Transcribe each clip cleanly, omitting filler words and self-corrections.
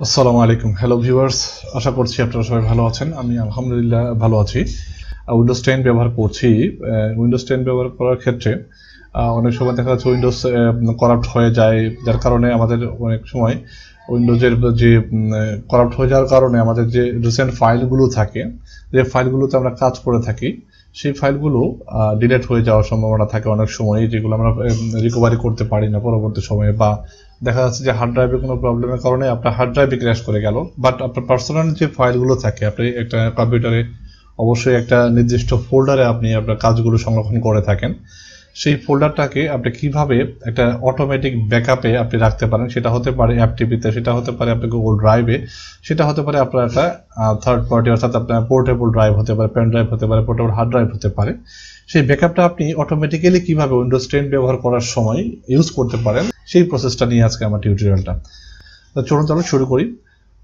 আসসালামু আলাইকুম hello viewers আশা করছি আপনারা সবাই ভালো আছেন আমি আলহামদুলিল্লাহ ভালো আছি উইন্ডোজ 10 ব্যবহার করছি উইন্ডোজ 10 ব্যবহার করার ক্ষেত্রে অনেক সময় দেখা যাচ্ছে উইন্ডোজ করাপ্ট হয়ে যায় যার কারণে আমাদের অনেক সময় উইন্ডোজের যে করাপ্ট হয়ে যাওয়ার কারণে আমাদের যে রিসেন্ট ফাইলগুলো থাকে যে ফাইলগুলোতে আমরা কাজ করে থাকি সেই ফাইলগুলো ডিলিট হয়ে যাওয়ার সম্ভাবনা থাকে অনেক সময় যেগুলো আমরা রিকভারি করতে পারি না পরবর্তী সময়ে বা দেখা যাচ্ছে যে হার্ড ড্রাইভে কোনো প্রবলেমের কারণে আপনার হার্ড ড্রাইভে ক্র্যাশ করে গেল বাট আপনার পার্সোনাল যে ফাইলগুলো থাকে আপনি একটা কম্পিউটারে অবশ্যই একটা নির্দিষ্ট ফোল্ডারে আপনি আপনার কাজগুলো সংরক্ষণ করে থাকেন সেই ফোল্ডারটাকে আপনি কিভাবে একটা অটোমেটিক ব্যাকআপে আপনি রাখতে পারেন সেটা হতে পারে এফটিপিতে সেটা হতে পারে আপনার গুগল ড্রাইভে সেটা হতে পারে আপনার একটা থার্ড পার্টি অর্থাৎ আপনার পোর্টেবল ড্রাইভ হতে পারে পেন ড্রাইভ হতে পারে পোর্টেবল হার্ড ড্রাইভ হতে পারে সেই ব্যাকআপটা আপনি অটোমেটিক্যালি কিভাবে উইন্ডোজ 10 ব্যবহার করার সময় ইউজ করতে পারেন সেই প্রসেসটা নিয়ে আজকে আমার টিউটোরিয়ালটা তো চলুন তাহলে শুরু করি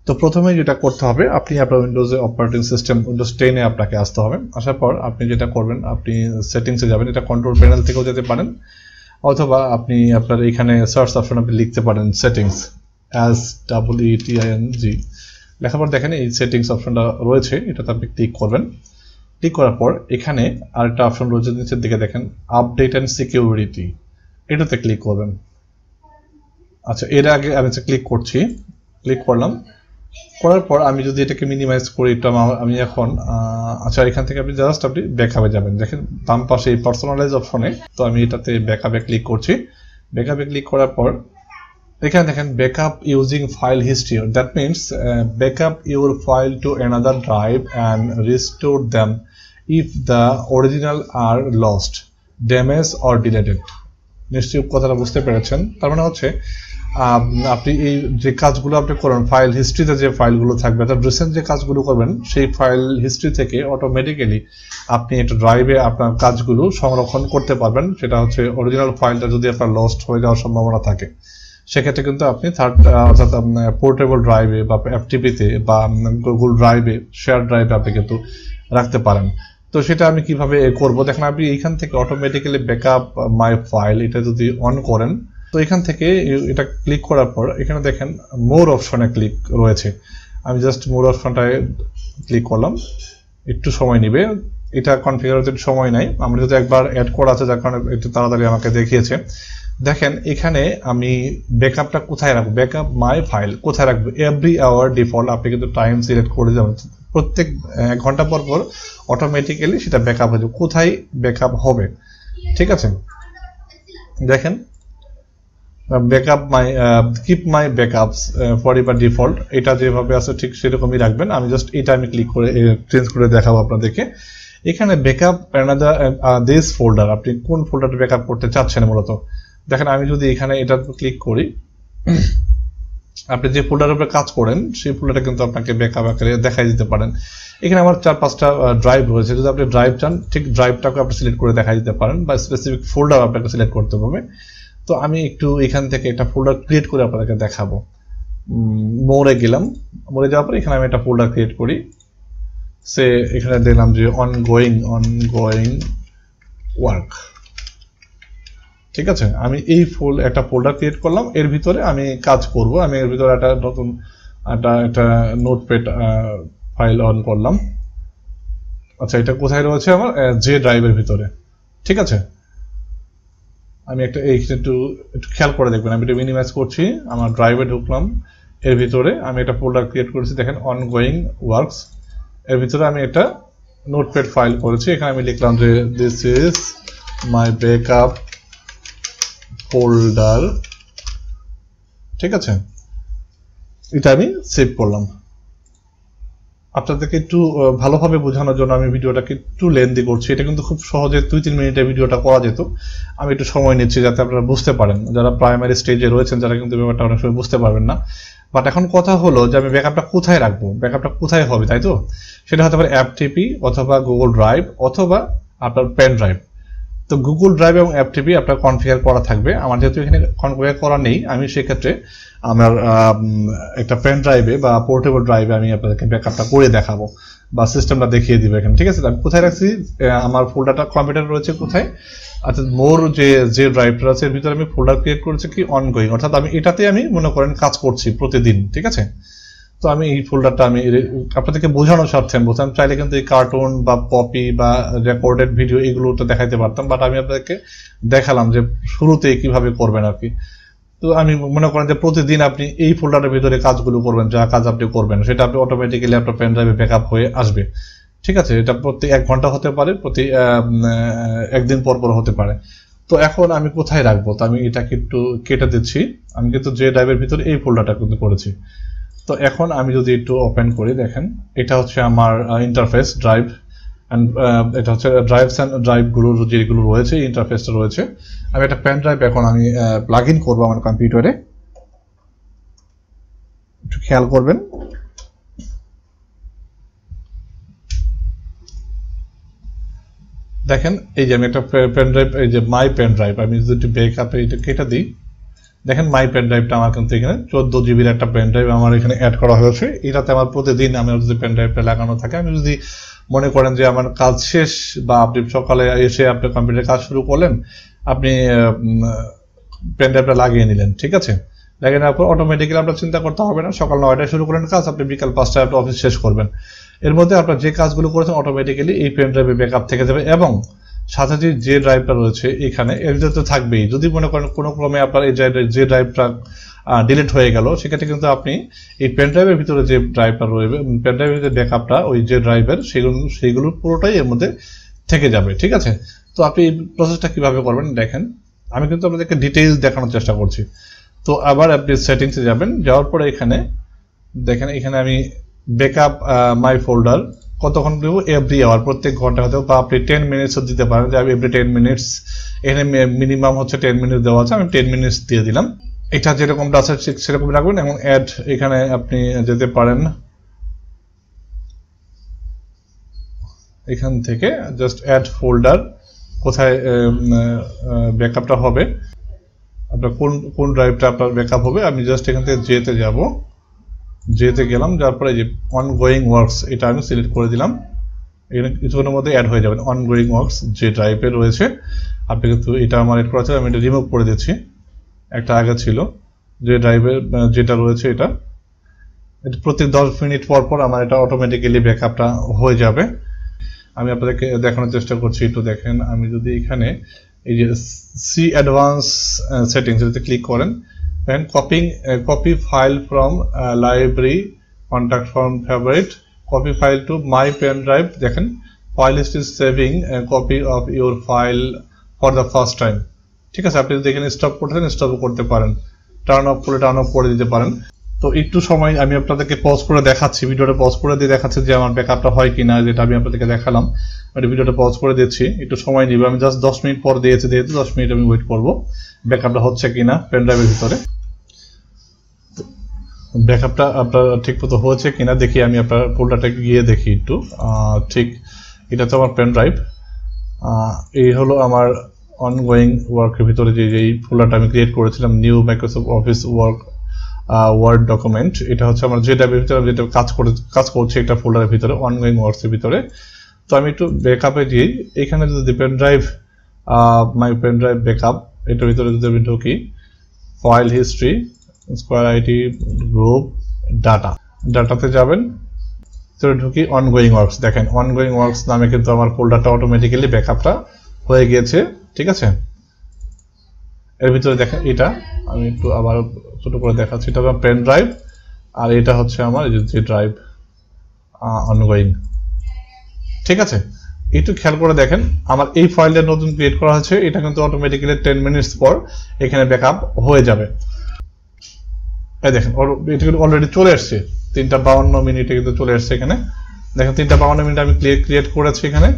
তো প্রথমে যেটা করতে হবে আপনি আপনার উইন্ডোজে অপারেটিং সিস্টেম উইন্ডোজ 10 এ আপনাকে আসতে হবে আসার পর আপনি যেটা করবেন আপনি সেটিংসে যাবেন এটা কন্ট্রোল প্যানেল থেকেও যেতে পারেন অথবা আপনি আপনার এখানে সার্চ অপশন আপনি লিখতে পারেন সেটিংস SETING লেখার পর দেখেন এই সেটিংস অপশনটা রয়েছে এটাতে আপনি ক্লিক করবেন ক্লিক করার পর এখানে আরেকটা অপশন রয়েছে নিচের দিকে দেখেন আপডেট এন্ড সিকিউরিটি এটাতে ক্লিক করবেন আচ্ছা এর আগে আমি ক্লিক করছি ক্লিক করলাম করার পর আমি যদি এটাকে মিনিমাইজ করি এটা আমি এখন আচ্ছা এখান থেকে আপনি জাস্ট আপনি ব্যাকআপে যাবেন দেখেন বাম পাশে এই পার্সোনালাইজ অপশনে তো আমি এটাতে ব্যাকআপে ক্লিক করছি ব্যাকআপে ক্লিক করার পর এখানে দেখেন backup using file history that means backup your file to another drive and restore them if the original R lost damage or deleted নিশ্চয়ই কথাটা বুঝতে পেরেছেন তার মানে হচ্ছে আপনি এই যে কাজগুলো আপনি করেন ফাইল হিস্ট্রিতে যে ফাইলগুলো থাকবে অর্থাৎ রিসেন্ট যে কাজগুলো করবেন সেই ফাইল হিস্ট্রি থেকে অটোমেটিক্যালি আপনি একটা ড্রাইভে আপনার কাজগুলো সংরক্ষণ করতে পারবেন সেটা হচ্ছে অরিজিনাল ফাইলটা যদি আপনার লস্ট হয়ে যাওয়ার সম্ভাবনা থাকে সেক্ষেত্রে কিন্তু আপনি থার্ড অর্থাৎ পোর্টেবল ড্রাইভে বা এফটিপিতে বা গুগল ড্রাইভে শেয়ার ড্রাইভে আপনি কিন্তু রাখতে পারেন তো সেটা আমি কিভাবে করব দেখেন আপনি এইখান থেকে অটোমেটিক্যালি ব্যাকআপ মাই ফাইল এটা যদি অন করেন তো এখান থেকে এটা ক্লিক করার পর এখানে দেখেন মোর অপশনে ক্লিক রয়েছে আমি জাস্ট মোর অপশনটায় ক্লিক করলাম একটু সময় নেবে এটা কনফিগার হতে সময় নাই আমরা যদি একবার অ্যাড করা আছে যার কারণে একটু তাড়াতাড়ি আমাকে দেখিয়েছে দেখেন এখানে আমি ব্যাকআপটা কোথায় রাখবো ব্যাকআপ মাই ফাইল কোথায় রাখবো এভরি আওয়ার ডিফল্ট আপনি কিন্তু টাইম সিলেক্ট করে যাবেন প্রত্যেক 1 ঘন্টা পর পর অটোমেটিক্যালি সেটা ব্যাকআপ হয়ে যাবে কোথায় ব্যাকআপ হবে ঠিক আছে দেখেন backup my keep my backups for ever default এটা যেভাবে আছে ঠিক সেরকমই রাখবেন আমি জাস্ট এটা আমি ক্লিক করে চেঞ্জ করে দেখাবো আপনাদেরকে এখানে ব্যাকআপ অ্যানাদার দিস ফোল্ডার আপনি কোন ফোল্ডারটা ব্যাকআপ করতে চাচ্ছেন মূলত দেখেন আমি যদি এখানে এটা ক্লিক করি আপনি যে ফোল্ডারের উপরে কাজ করেন সেই ফোল্ডারটা কিন্তু আপনাকে ব্যাকআপ আকারে দেখাই দিতে পারেন এখানে আমার 4-5টা ড্রাইভ রয়েছে যদি আপনি ড্রাইভ চান ঠিক ড্রাইভটাকে আপনি সিলেক্ট করে দেখাই দিতে পারেন বা স্পেসিফিক ফোল্ডার আপনাকে সিলেক্ট করতে হবে তো আমি একটু এখান থেকে একটা ফোল্ডার ক্রিয়েট করে আপনাদেরকে দেখাবো মোরে গেলাম মোরে যাওয়ার পর এখানে আমি একটা ফোল্ডার ক্রিয়েট করি সে এখানে দিলাম যে অনগোয়িং ওয়ার্ক ঠিক আছে আমি এই একটা ফোল্ডার ক্রিয়েট করলাম এর ভিতরে আমি কাজ করব আমি এর ভিতরে একটা নতুন একটা নোটপ্যাড ফাইল অন করলাম আচ্ছা এটা কোথায় রয়েছে আমার জে ড্রাইভের ভিতরে ঠিক আছে আমি একটা একটু খেয়াল করে দেখবেন আমি এটা মিনিমাইজ করছি আমার ড্রাইভে ঢুকলাম এর ভিতরে আমি একটা ফোল্ডার ক্রিয়েট করেছি দেখেন অনগোয়িং ওয়ার্কস এর ভিতরে আমি একটা নোটপ্যাড ফাইল করেছি এখানে আমি লিখলাম যে this is my backup folder ঠিক আছে এটা আমি সেভ করলাম আপনাদেরকে একটু ভালোভাবে বোঝানোর জন্য আমি ভিডিওটাকে একটু লেন্দি করছি এটা কিন্তু খুব সহজে 2-3 মিনিটে ভিডিওটা করা যেত আমি একটু সময় নিচ্ছি যাতে আপনারা বুঝতে পারেন যারা প্রাইমারি স্টেজে রয়েছেন যারা কিন্তু ব্যাপারটা অনেক সময় বুঝতে পারবেন না বাট এখন কথা হলো যে আমি ব্যাকআপটা কোথায় রাখবো ব্যাকআপটা কোথায় হবে তাই তো সেটা হতে পারে এফটিপি অথবা গুগল ড্রাইভ অথবা আপনার পেন ড্রাইভ তো গুগল ড্রাইভ এবং এফটিপি আপনার কনফিগার করা থাকবে আমার যেহেতু এখানে কনফিগার করা নেই আমি সেক্ষেত্রে আমার একটা পেন ড্রাইভে বা পোর্টেবল ড্রাইভে আমি আপনাদেরকে ব্যাকআপটা করে দেখাবো বা সিস্টেমটা দেখিয়ে দিবে এখানে ঠিক আছে আমি কোথায় রাখছি আমার ফোল্ডারটা কম্পিউটার রয়েছে কোথায় অর্থাৎ মোর যে ড্রাইভটা আছে এর ভিতরে আমি ফোল্ডার ক্রিয়েট করেছি কি অনগোয়িং অর্থাৎ আমি এটাতে আমি মনে করেন কাজ করছি প্রতিদিন ঠিক আছে তো আমি এই ফোল্ডারটা আমি আপনাদেরকে বোঝানোর স্বার্থে আমি বলতাম, চাইলে কিন্তু এই কার্টুন বা কপি বা রেকর্ডেড ভিডিও এগুলো তো দেখাইতে পারতাম, বাট আমি আপনাদেরকে দেখালাম যে শুরুতে কিভাবে করবেন আর কি। তো আমি মনে করেন যে প্রতিদিন আপনি এই ফোল্ডারের ভিতরে কাজগুলো করবেন, যা কাজ আপনি করবেন সেটা আপনি অটোমেটিক্যালি আপনার পেন ড্রাইভে ব্যাকআপ হয়ে আসবে। ঠিক আছে, এটা প্রতি 1 ঘন্টা হতে পারে, প্রতি একদিন পর পর হতে পারে। তো এখন আমি কোথায় রাখবো? তো আমি এটাকে একটু কেটে দিচ্ছি। আমি কিন্তু যে ড্রাইভের ভিতরে এই ফোল্ডারটা কিন্তু করেছি। তো এখন আমি যদি একটু ওপেন করি, দেখেন এটা হচ্ছে আমার ইন্টারফেস ড্রাইভ, এটা হচ্ছে ড্রাইভস অ্যান্ড ড্রাইভগুলো যেগুলো রয়েছে ইন্টারফেসটা রয়েছে। আমি একটা পেন ড্রাইভ এখন আমি প্লাগ ইন করবো আমার কম্পিউটারে, একটু খেয়াল করবেন। দেখেন এই যে আমি একটা পেন ড্রাইভ, এই যে মাই পেন ড্রাইভ, আমি যদি ব্যাকআপে এটা কেটে দিই, দেখেন মাই পেন ড্রাইভটা আমার কিন্তু এখানে 14 জিবির একটা পেন ড্রাইভ আমার এখানে অ্যাড করা হয়েছে। এটাতে আমার প্রতিদিন আমার যদি পেন ড্রাইভটা লাগানো থাকে, আমি যদি মনে করেন যে আমার কাজ শেষ বা আপনি সকালে এসে আপনি কম্পিউটারে কাজ শুরু করলেন, আপনি পেন ড্রাইভটা লাগিয়ে নিলেন, ঠিক আছে, লাগিয়ে নেওয়ার পর অটোমেটিক্যালি আপনার চিন্তা করতে হবে না, সকাল 9টায় শুরু করেন কাজ, আপনি বিকাল 5টায় আপনি অফিস শেষ করবেন। এর মধ্যে আপনার যে কাজগুলো করেছেন অটোমেটিক্যালি এই পেন ড্রাইভে ব্যাকআপ থেকে যাবে, এবং সাথে যে ড্রাইভটা রয়েছে এখানে এর ভিতরে থাকবেই। যদি মনে করেন কোনো ক্রমে আপনার এই যে ড্রাইভটা ডিলিট হয়ে গেল, সেক্ষেত্রে কিন্তু আপনি এই পেন ড্রাইভের ভিতরে যে ড্রাইভটা রয়েছে, পেন ড্রাইভের যে ব্যাকআপটা ওই যে ড্রাইভের সেইগুলো পুরোটাই এর মধ্যে থেকে যাবে, ঠিক আছে। তো আপনি এই প্রসেসটা কিভাবে করবেন দেখেন, আমি কিন্তু আপনাদেরকে ডিটেইলস দেখানোর চেষ্টা করছি। তো আবার আপনি সেটিংসে যাবেন, যাওয়ার পরে এখানে দেখেন, এখানে আমি ব্যাকআপ মাই ফোল্ডার কতক্ষণ দেব, এভরি আওয়ার, প্রত্যেক ঘন্টা হতে, বা আপনি 10 মিনিটসও দিতে পারেন, যে আমি এভরি 10 মিনিটস, এখানে মিনিমাম হচ্ছে 10 মিনিট দেওয়া আছে, আমি 10 মিনিটস দিয়ে দিলাম। এটা যেরকমটা আছে ঠিক সেরকম রাখবেন। এবং অ্যাড, এখানে আপনি যেতে পারেন, এখান থেকে জাস্ট অ্যাড ফোল্ডার, কোথায় ব্যাকআপটা হবে, আপনার কোন ড্রাইভটা আপনার ব্যাকআপ হবে, আমি জাস্ট এখান থেকে যেতে যাব, যেতে গেলাম, যার পরে যে অনগোয়িং ওয়ার্কস এটা আমি সিলেক্ট করে দিলাম। এখানে কিছুক্ষণের মধ্যে অ্যাড হয়ে যাবেন অনগোয়িং ওয়ার্কস যে ড্রাইভে রয়েছে। আপনি কিন্তু এটা আমার অ্যাড করা ছিল, আমি এটা রিমুভ করে দিচ্ছি। একটা আগে ছিল যে ড্রাইভে যেটা রয়েছে, এটা প্রতি 10 মিনিট পর পর আমার এটা অটোমেটিক্যালি ব্যাকআপটা হয়ে যাবে। আমি আপনাদেরকে দেখানোর চেষ্টা করছি, একটু দেখেন। আমি যদি এখানে এই যে সি অ্যাডভান্স সেটিংস যদি ক্লিক করেন, then copy file from library, contact from favorite, copy file to my pen drive, দেখেন file list is saving a copy of your file for the first time, ঠিক আছে। আপনি যদি এখানে stop করতে চান স্টপ করতে পারেন, টার্ন অফ করে দিতে পারেন। তো একটু সময় আমি আপনাদেরকে পজ করে দেখাচ্ছি, ভিডিওটা পজ করে দিয়ে দেখাচ্ছি যে আমার ব্যাকআপটা হয় কিনা, যেটা আমি আপনাদেরকে দেখালাম। আমি ভিডিওটা পজ করে দিচ্ছি, একটু সময় নিব, আমি জাস্ট 10 মিনিট পর দিয়েছি, যেহেতু 10 মিনিট আমি ওয়েট করব ব্যাকআপটা হচ্ছে কিনা পেন ড্রাইভের ভিতরে। ব্যাকআপটা আপনার ঠিক মতো হয়েছে কিনা দেখি, আমি আপনার ফোল্ডারটা গিয়ে দেখি একটু। ঠিক, এটা তো আমার পেন ড্রাইভ, এই হলো আমার অনগোয়িং ওয়ার্কের ভিতরে যে এই ফোল্ডারটা আমি ক্রিয়েট করেছিলাম, new Microsoft Office Word document. এটা হচ্ছে আমার যে ড্রাইভের ভিতরে যেটা কাজ করছে একটা ফোল্ডারের ভিতরে, অনগোয়িং ওয়ার্কসের ভিতরে। তো আমি একটু ব্যাকআপে দিই, এখানে যদি pen drive, my pen drive backup, এটার ভিতরে যদি আমি ঢুকি, file history, square IT, group, ডাটাতে যাবেন, ঢুকি অনগোয়িং ওয়ার্কস। দেখেন অনগোয়িং ওয়ার্কস নামে কিন্তু আমার ফোল্ডারটা অটোমেটিক্যালি ব্যাকআপটা হয়ে গিয়েছে, ঠিক আছে। এর ভিতরে দেখেন, এটা আমি একটু আবার ছোট করে দেখাচ্ছি, এটা আমার পেন ড্রাইভ, আর এটা হচ্ছে আমার যে ড্রাইভ অনগোয়িং, ঠিক আছে। একটু খেয়াল করে দেখেন, আমার এই ফাইলটা নতুন ক্রিয়েট করা হয়েছে, এটা কিন্তু অটোমেটিক্যালি 10 মিনিটস পর এখানে ব্যাকআপ হয়ে যাবে। এই দেখেন এটা কিন্তু অলরেডি চলে আসছে, 3:52 মিনিটে কিন্তু চলে আসছে এখানে। দেখেন 3:52 মিনিট আমি ক্রিয়েট করেছি এখানে,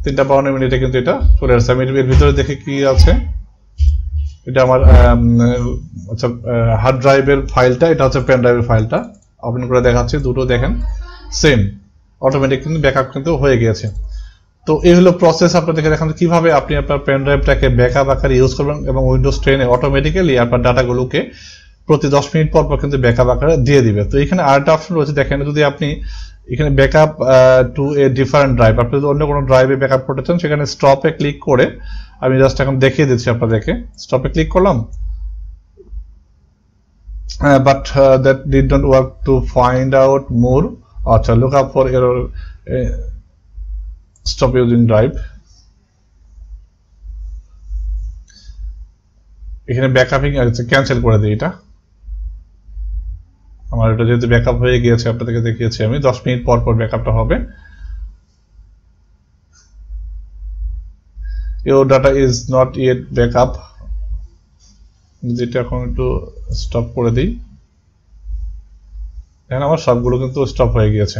3:52 মিনিটে কিন্তু এটা চলে আসছে। আমি এর ভিতরে দেখে কি আছে, এটা আমার আচ্ছা হার্ড ড্রাইভের ফাইলটা, এটা হচ্ছে পেন ড্রাইভের ফাইলটা, ওপেন করে দেখাচ্ছি, দুটো দেখেন সেম, অটোমেটিক কিন্তু ব্যাকআপ কিন্তু হয়ে গিয়েছে। তো এই হলো প্রসেস, আপনাদেরকে দেখানো কিভাবে আপনি আপনার পেন ড্রাইভটাকে ব্যাকআপ আকারে ইউজ করবেন, এবং উইন্ডোজ 10-এ অটোমেটিক্যালি আপনার ডাটাগুলোকে প্রতি 10 মিনিট পর পর কিন্তু ব্যাকআপ আকারে দিয়ে দিবে। তো এখানে আরেকটা অপশন রয়েছে, দেখেন যদি আপনি এখানে backup to a different drive, আপনি যদি অন্য কোনো ড্রাইভে ব্যাকআপ করতে চান, সেখানে স্টপে ক্লিক করে, আমি জাস্ট এখন দেখিয়ে দিচ্ছি আপনাদেরকে, স্টপে ক্লিক করলাম, but that did not work. To find out more, look up for error, stop using drive. এখানে ব্যাকআপিং ক্যান্সেল করে দিই। এটা আমার এটা যেহেতু ব্যাকআপ হয়ে গিয়েছে আপনাদেরকে দেখিয়েছি আমি, 10 মিনিট পর পর ব্যাকআপটা হবে। Your data is not yet backup, যেটা এখন একটু স্টপ করে দিই। এখন আমার সবগুলো কিন্তু স্টপ হয়ে গিয়েছে।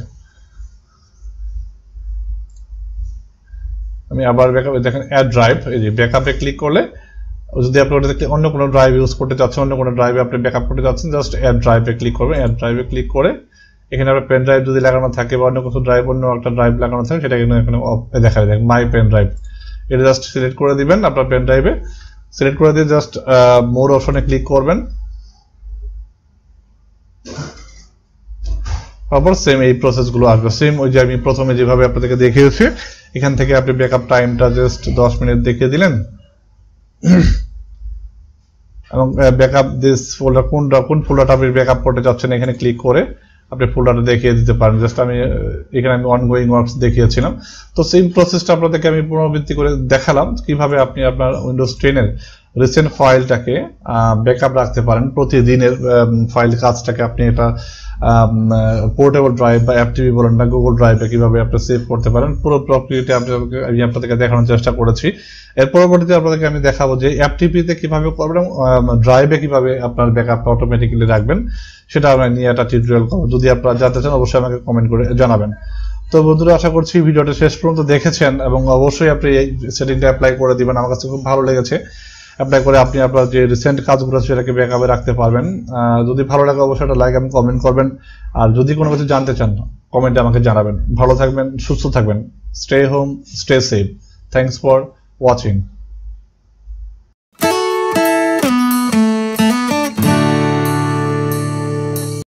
আমি আবার ব্যাকআপ, দেখেন অ্যাড ড্রাইভ, এই যে ব্যাকআপে ক্লিক করলে যদি আপনি অন্য কোনো ড্রাইভ ইউজ করতে চাচ্ছেন, অন্য কোনো ড্রাইভে আপনি ব্যাকআপ করতে চাচ্ছেন, জাস্ট অ্যাড ড্রাইভে ক্লিক করবেন। অ্যাড ড্রাইভে ক্লিক করে এখানে আপনার পেন ড্রাইভ যদি লাগানো থাকে বা অন্য কোনো ড্রাইভ, অন্য একটা ড্রাইভ লাগানো থাকে, সেটা এখানে দেখা যায় মাই পেন ড্রাইভ। এটা জাস্ট সিলেক্ট করে দিবেন আপনার পেন ড্রাইভে, সিলেক্ট করে দিয়ে জাস্ট মোর অপশনে ক্লিক করবেন। তারপর সেম এই প্রসেসগুলো আসবে, সেম ওই যে আমি প্রথমে যেভাবে আপনাদেরকে দেখিয়েছি, এখান থেকে আপনি ব্যাকআপ টাইমটা জাস্ট 10 মিনিট দেখিয়ে দিলেন এবং ব্যাকআপ দিস ফোল্ডার, কোন ফোল্ডারটা আপনি ব্যাকআপ করতে চাচ্ছেন এখানে ক্লিক করে আপনি ফোল্ডারটা দেখিয়ে দিতে পারেন। জাস্ট আমি এখানে অনগোয়িং ওয়ার্কস দেখিয়েছিলাম। তো সেম প্রসেসটা আপনাদেরকে আমি পুনরাবৃত্তি করে দেখালাম কিভাবে আপনি আপনার উইন্ডোজ 10 এর রিসেন্ট ফাইলটাকে ব্যাকআপ রাখতে পারেন। প্রতিদিনের ফাইল কাজটাকে আপনি এটা পোর্টেবল ড্রাইভ বা অ্যাপটিভি বলেন না, গুগল ড্রাইভে কিভাবে আপনি সেভ করতে পারেন, পুরো প্রক্রিয়াটি আমি আপনাদেরকে দেখানোর চেষ্টা করেছি। এর পরবর্তীতে আপনাদেরকে আমি দেখাবো যে অ্যাপটিভিতে কিভাবে করবেন, ড্রাইভে কিভাবে আপনার ব্যাকআপটা অটোমেটিক্যালি রাখবেন, সেটা আমরা নিয়ে একটা টিউটোরিয়াল করব। যদি আপনারা জানতে চান অবশ্যই আমাকে কমেন্ট করে জানাবেন। তো বন্ধুরা, আশা করছি ভিডিওটা শেষ পর্যন্ত দেখেছেন এবং অবশ্যই আপনি এই সেটিংটা অ্যাপ্লাই করে দিবেন। আমার কাছে খুব ভালো লেগেছে। অ্যাপ্লাই করে আপনি আপনার যে রিসেন্ট কাজগুলো সেটাকে ব্যাকআপে রাখতে পারবেন। যদি ভালো লাগে অবশ্যই একটা লাইক এবং কমেন্ট করবেন। আর যদি কোনো কিছু জানতে চান কমেন্টে আমাকে জানাবেন। ভালো থাকবেন, সুস্থ থাকবেন। Stay home, stay safe. Thanks for watching.